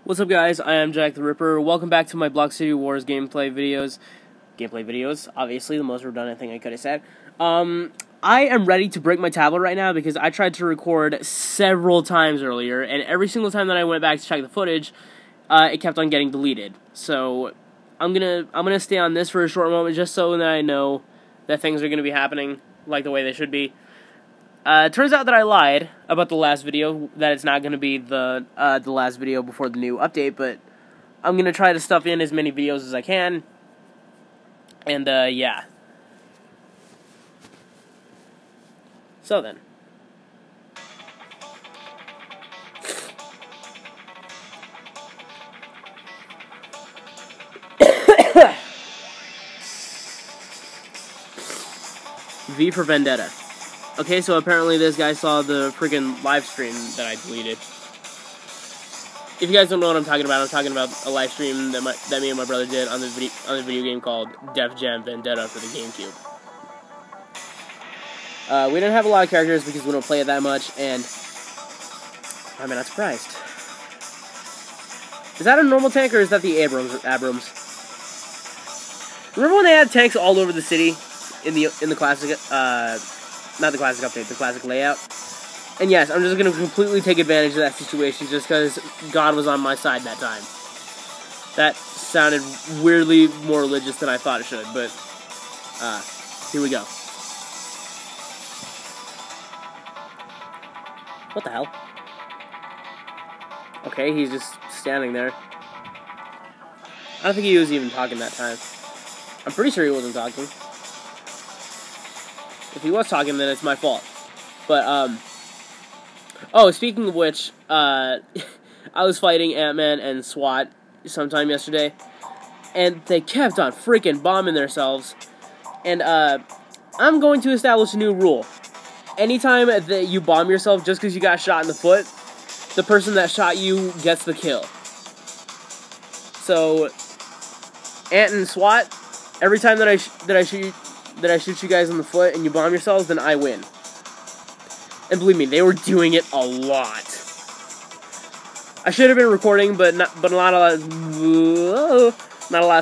What's up, guys? I am Jack the Ripper. Welcome back to my Block City Wars gameplay videos. Obviously, the most redundant thing I could have said. I am ready to break my tablet right now because I tried to record several times earlier, and every single time that I went back to check the footage, it kept on getting deleted. So I'm gonna stay on this for a short moment just so that I know that things are gonna be happening like the way they should be. It turns out that I lied about the last video, that it's not going to be the last video before the new update, but I'm going to try to stuff in as many videos as I can, and, yeah. So then. V for Vendetta. Okay, so apparently this guy saw the freaking live stream that I deleted. If you guys don't know what I'm talking about a live stream that me and my brother did on the video game called Def Jam Vendetta for the GameCube. We didn't have a lot of characters because we don't play it that much, and I'm not surprised. Is that a normal tank or is that the Abrams? Remember when they had tanks all over the city in the classic? Not the classic update, the classic layout. And yes, I'm just going to completely take advantage of that situation just because God was on my side that time. That sounded weirdly more religious than I thought it should, but here we go. What the hell? Okay, he's just standing there. I don't think he was even talking that time. I'm pretty sure he wasn't talking. If he was talking, then it's my fault. But, oh, speaking of which, I was fighting Ant-Man and SWAT sometime yesterday, and they kept on freaking bombing themselves, and, I'm going to establish a new rule. Anytime that you bomb yourself just because you got shot in the foot, the person that shot you gets the kill. So, Ant and SWAT, every time that I shoot you guys in the foot and you bomb yourselves, then I win. And believe me, they were doing it a lot. I should have been recording, but not a lot of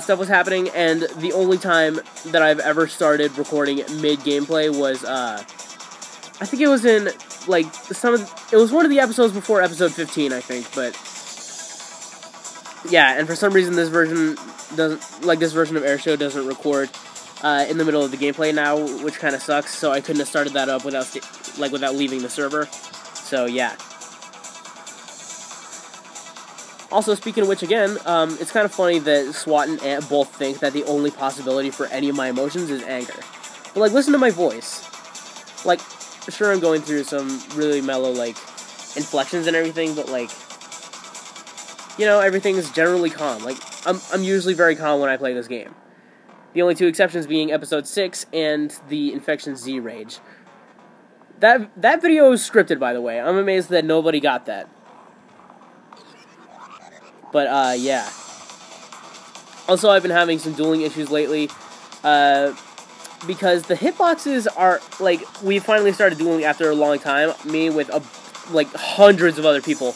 stuff was happening, and the only time that I've ever started recording mid-gameplay was, I think it was in, like, it was one of the episodes before episode 15, I think, but, yeah, and for some reason this version of Airshow doesn't record in the middle of the gameplay now, which kind of sucks, so I couldn't have started that up without leaving the server. So, yeah. Also, speaking of which, again, it's kind of funny that SWAT and Ant both think that the only possibility for any of my emotions is anger. But, like, listen to my voice. Like, sure, I'm going through some really mellow, like, inflections and everything, but, like, you know, everything is generally calm. Like, I'm usually very calm when I play this game. The only two exceptions being episode 6 and the Infection Z Rage. That video is scripted, by the way. I'm amazed that nobody got that. But, yeah. Also, I've been having some dueling issues lately, because the hitboxes are, like, we finally started dueling after a long time, me with, like, hundreds of other people,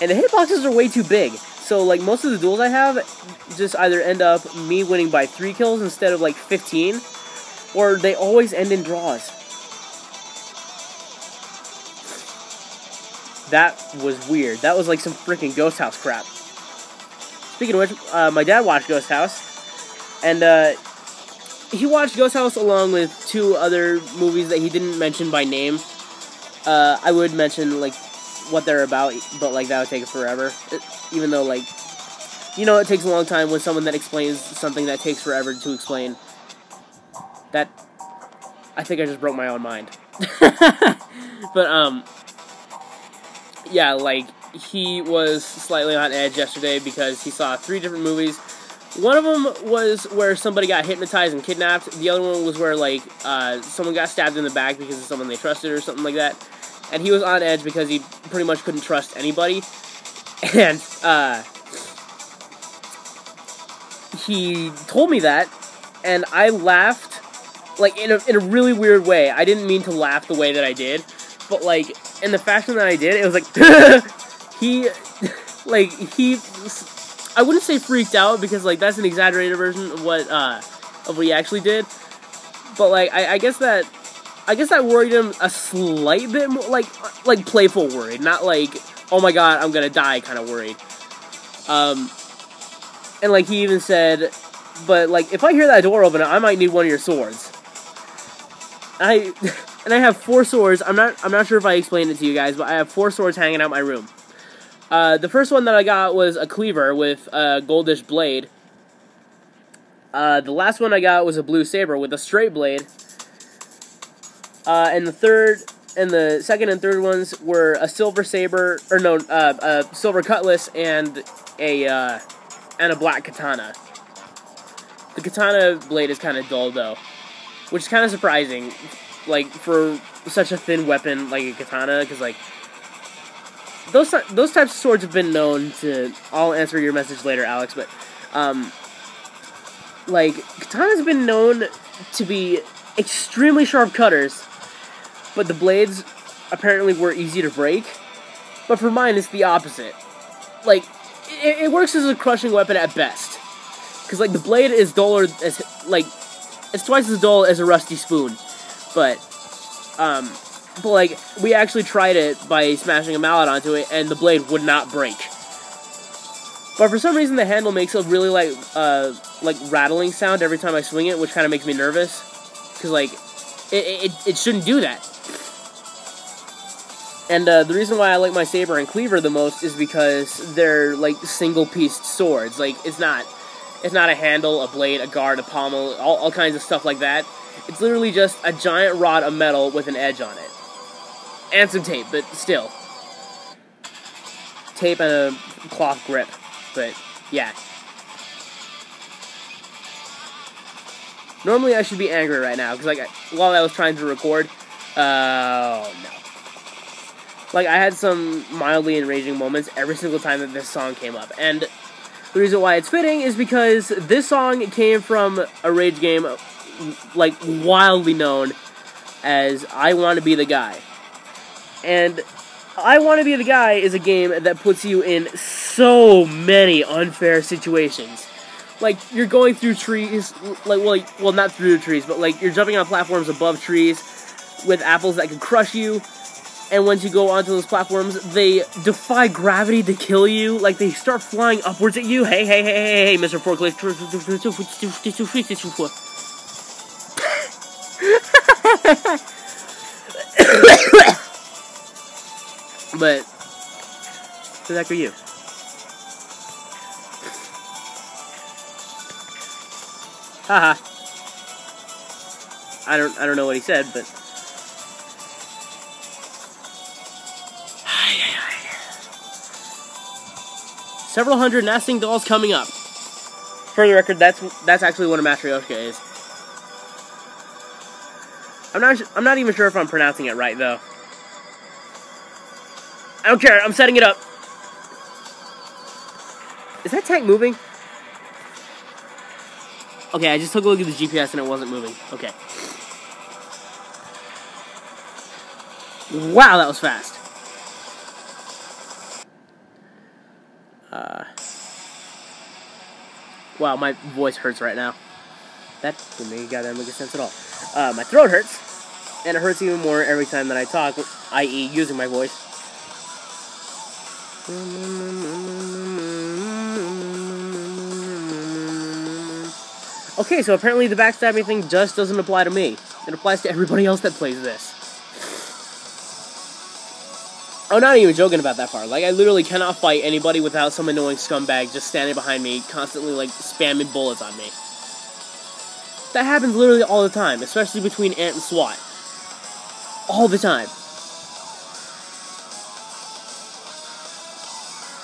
and the hitboxes are way too big. So, like, most of the duels I have just either end up me winning by 3 kills instead of, like, 15, or they always end in draws. That was weird. That was like some freaking Ghost House crap. Speaking of which, my dad watched Ghost House, and, he watched Ghost House along with 2 other movies that he didn't mention by name. I would mention, like, what they're about, but, like, that would take forever. Even though, like, you know, it takes a long time when someone that explains something that takes forever to explain. That, I think I just broke my own mind. But, yeah, like, he was slightly on edge yesterday because he saw 3 different movies. One of them was where somebody got hypnotized and kidnapped. The other one was where, like, someone got stabbed in the back because of someone they trusted or something like that. And he was on edge because he pretty much couldn't trust anybody. And, he told me that, and I laughed, like, in a really weird way. I didn't mean to laugh the way that I did, but, like, in the fashion that I did, it was like, he like, I wouldn't say freaked out, because, like, that's an exaggerated version of what he actually did. But, like, I guess that worried him a slight bit more, like playful worried, not like, oh my god, I'm gonna die kind of worried. And, like, he even said, but, like, if I hear that door open, I might need one of your swords. And I have 4 swords. I'm not sure if I explained it to you guys, but I have 4 swords hanging out my room. The first one that I got was a cleaver with a goldish blade. The last one I got was a blue saber with a straight blade. And the second and third ones were a silver saber, or no, a silver cutlass and a black katana. The katana blade is kind of dull though, which is kind of surprising, like, for such a thin weapon like a katana, because, like, those types of swords have been known to. I'll answer your message later, Alex, but like, katanas have been known to be extremely sharp cutters, but the blades apparently were easy to break. But for mine, it's the opposite. Like, it works as a crushing weapon at best, because, like, the blade is duller as, like, it's twice as dull as a rusty spoon. But like, we actually tried it by smashing a mallet onto it, and the blade would not break. But for some reason, the handle makes a really, like rattling sound every time I swing it, which kind of makes me nervous, because, like, it shouldn't do that. And the reason why I like my saber and cleaver the most is because they're, like, single-pieced swords. Like, it's not a handle, a blade, a guard, a pommel, all kinds of stuff like that. It's literally just a giant rod of metal with an edge on it. And some tape, but still. Tape and a cloth grip. But, yeah. Normally I should be angry right now, because, like, while I was trying to record, oh no. Like, I had some mildly enraging moments every single time that this song came up. And the reason why it's fitting is because this song came from a rage game, like, wildly known as I Want to Be the Guy. And I Want to Be the Guy is a game that puts you in so many unfair situations. Like, you're going through trees, like, well, not through the trees, but, like, you're jumping on platforms above trees with apples that can crush you. And once you go onto those platforms, they defy gravity to kill you. Like, they start flying upwards at you. Hey, Mr. Forklift. But who the heck are you? Haha. I don't know what he said, but several hundred nesting dolls coming up. For the record, that's actually what a Matryoshka is. I'm not even sure if I'm pronouncing it right though. I don't care. I'm setting it up. Is that tank moving? Okay, I just took a look at the GPS and it wasn't moving. Okay. Wow, that was fast. Wow, my voice hurts right now. That didn't make goddamn sense at all. My throat hurts, and it hurts even more every time that I talk, i.e. using my voice. Okay, so apparently the backstabbing thing just doesn't apply to me. It applies to everybody else that plays this. I'm not even joking about that part. Like, I literally cannot fight anybody without some annoying scumbag just standing behind me, constantly, like, spamming bullets on me. That happens literally all the time, especially between Ant and SWAT. All the time.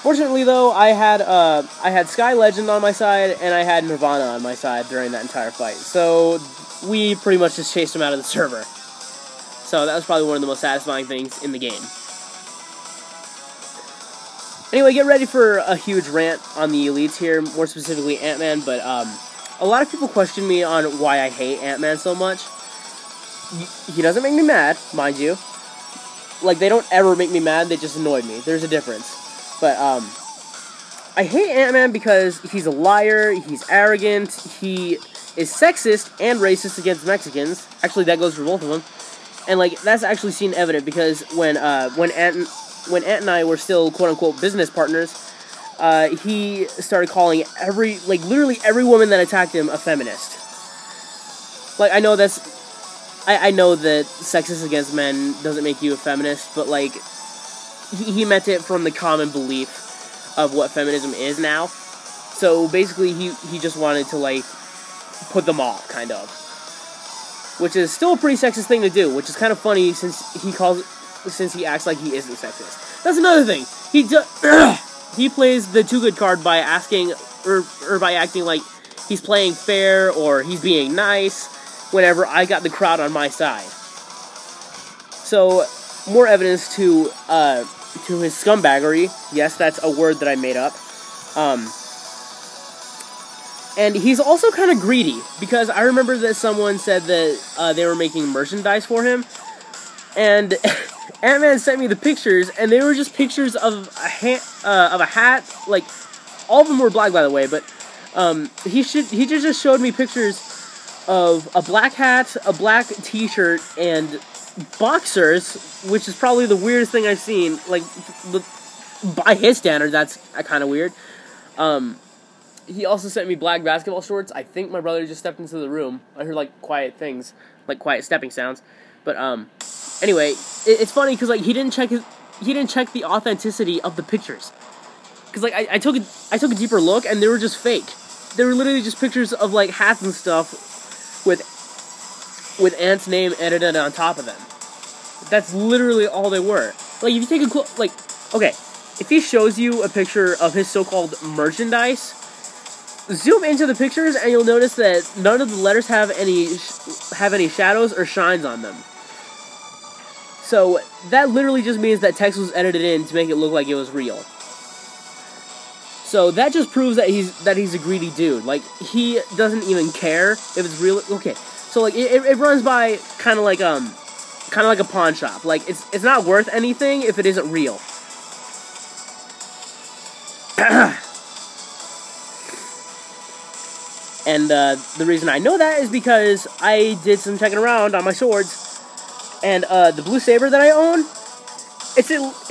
Fortunately, though, I had Sky Legend on my side, and I had Nirvana on my side during that entire fight. So, we pretty much just chased him out of the server. So, that was probably one of the most satisfying things in the game. Anyway, get ready for a huge rant on the elites here, more specifically Ant-Man, but a lot of people question me on why I hate Ant-Man so much. He doesn't make me mad, mind you. Like, they don't ever make me mad, they just annoy me. There's a difference. But, I hate Ant-Man because he's a liar, he's arrogant, he is sexist and racist against Mexicans. Actually, that goes for both of them. And, like, that's actually seen evident because when Ant and I were still quote-unquote business partners, he started calling literally every woman that attacked him a feminist. Like, I know that sexist against men doesn't make you a feminist, but, like, he meant it from the common belief of what feminism is now. So, basically, he just wanted to, like, put them all, kind of. Which is still a pretty sexist thing to do, which is kind of funny since he acts like he isn't sexist. That's another thing. He plays the too good card by asking, or by acting like he's playing fair, or he's being nice, whenever I got the crowd on my side. So, more evidence to his scumbaggery. Yes, that's a word that I made up. And he's also kind of greedy, because I remember that someone said that they were making merchandise for him, and Ant-Man sent me the pictures, and they were just pictures of a hat, like, all of them were black, by the way, but he just showed me pictures of a black hat, a black t-shirt, and boxers, which is probably the weirdest thing I've seen. Like, by his standards, that's kind of weird. He also sent me black basketball shorts. I think my brother just stepped into the room. I heard, like, quiet things, like quiet stepping sounds. But anyway, it's funny because, like, he didn't check the authenticity of the pictures. Because, like, I took a deeper look, and they were just fake. They were literally just pictures of, like, hats and stuff with Ant's name edited on top of them. That's literally all they were. Like, if you take okay, if he shows you a picture of his so-called merchandise, zoom into the pictures and you'll notice that none of the letters have any shadows or shines on them. So that literally just means that text was edited in to make it look like it was real. So that just proves that he's a greedy dude. Like, he doesn't even care if it's real. Okay, so like it runs by kind of like a pawn shop. Like, it's not worth anything if it isn't real. And the reason I know that is because I did some checking around on my swords, and the blue saber that I own, it's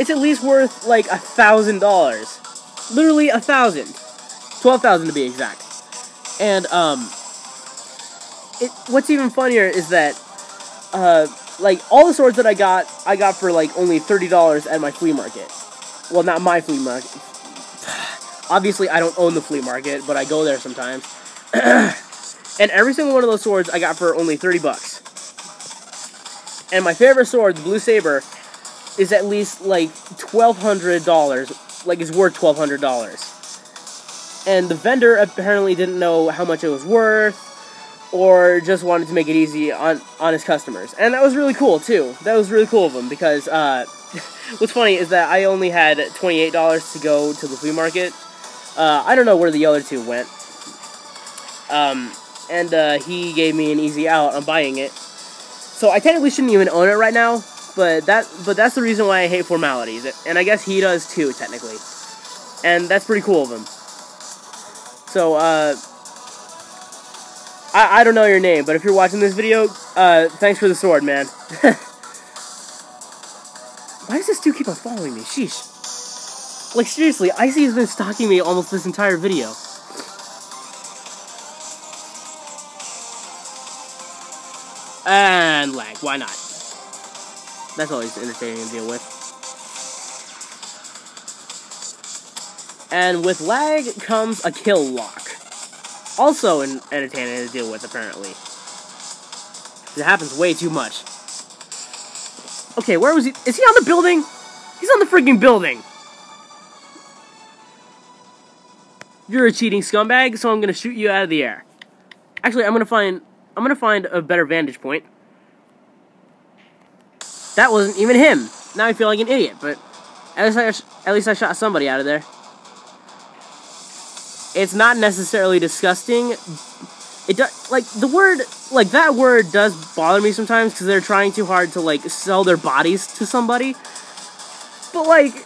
at least worth like $1,000, literally 1,000, 12,000 to be exact. And what's even funnier is that like all the swords that I got for like only $30 at my flea market. Well, not my flea market. Obviously, I don't own the flea market, but I go there sometimes. And every single one of those swords I got for only $30. And my favorite sword, the blue saber, is at least like $1,200. Like, it's worth $1,200. And the vendor apparently didn't know how much it was worth, or just wanted to make it easy on his customers. And that was really cool too. That was really cool of him, because what's funny is that I only had $28 to go to the flea market. I don't know where the other two went. And he gave me an easy out on buying it. So I technically shouldn't even own it right now, but that's the reason why I hate formalities. And I guess he does too, technically. And that's pretty cool of him. So, I don't know your name, but if you're watching this video, thanks for the sword, man. Why does this dude keep on following me? Sheesh. Like, seriously, Icy has been stalking me almost this entire video. And lag, why not? That's always entertaining to deal with. And with lag comes a kill lock. Also entertaining to deal with, apparently. It happens way too much. Okay, where was he? Is he on the building? He's on the freaking building! You're a cheating scumbag, so I'm gonna shoot you out of the air. Actually, I'm gonna find a better vantage point. That wasn't even him. Now I feel like an idiot, but at least I shot somebody out of there. It's not necessarily disgusting. It does, like, the word, like, that word does bother me sometimes because they're trying too hard to, like, sell their bodies to somebody. But, like,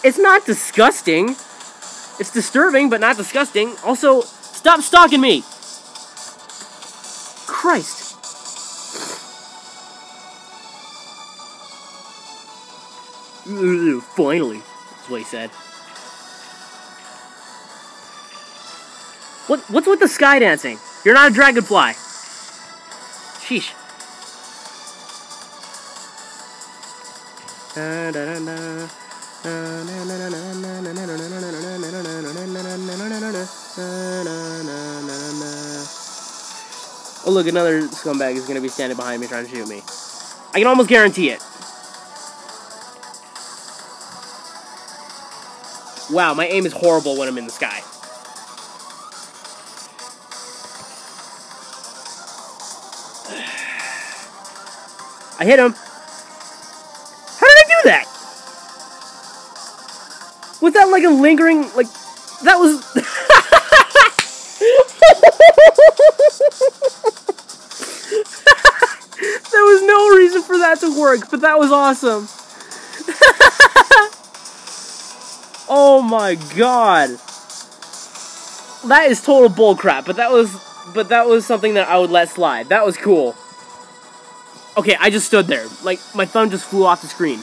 it's not disgusting. It's disturbing, but not disgusting. Also, stop stalking me! Christ. Finally, that's what he said. What's with the sky dancing? You're not a dragonfly. Sheesh. Oh look, another scumbag is gonna be standing behind me trying to shoot me. I can almost guarantee it. Wow, my aim is horrible when I'm in the sky. I hit him. How did I do that? Was that like a lingering, like, that was... There was no reason for that to work, but that was awesome. Oh my god. That is total bullcrap, but that was something that I would let slide. That was cool. Okay, I just stood there. Like, my thumb just flew off the screen.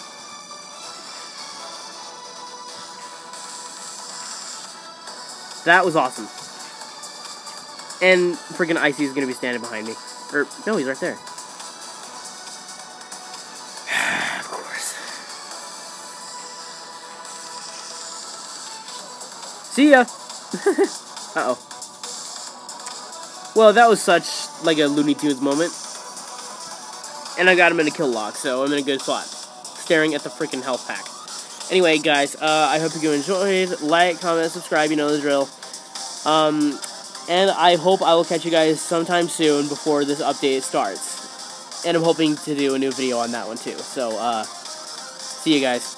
That was awesome. And freaking Icy is gonna be standing behind me. Or, no, he's right there. Of course. See ya! Uh-oh. Well, that was such, like, a Looney Tunes moment. And I got him in a kill lock, so I'm in a good spot. Staring at the freaking health pack. Anyway, guys, I hope you enjoyed. Like, comment, subscribe, you know the drill. And I hope I will catch you guys sometime soon before this update starts. And I'm hoping to do a new video on that one, too. So, see you guys.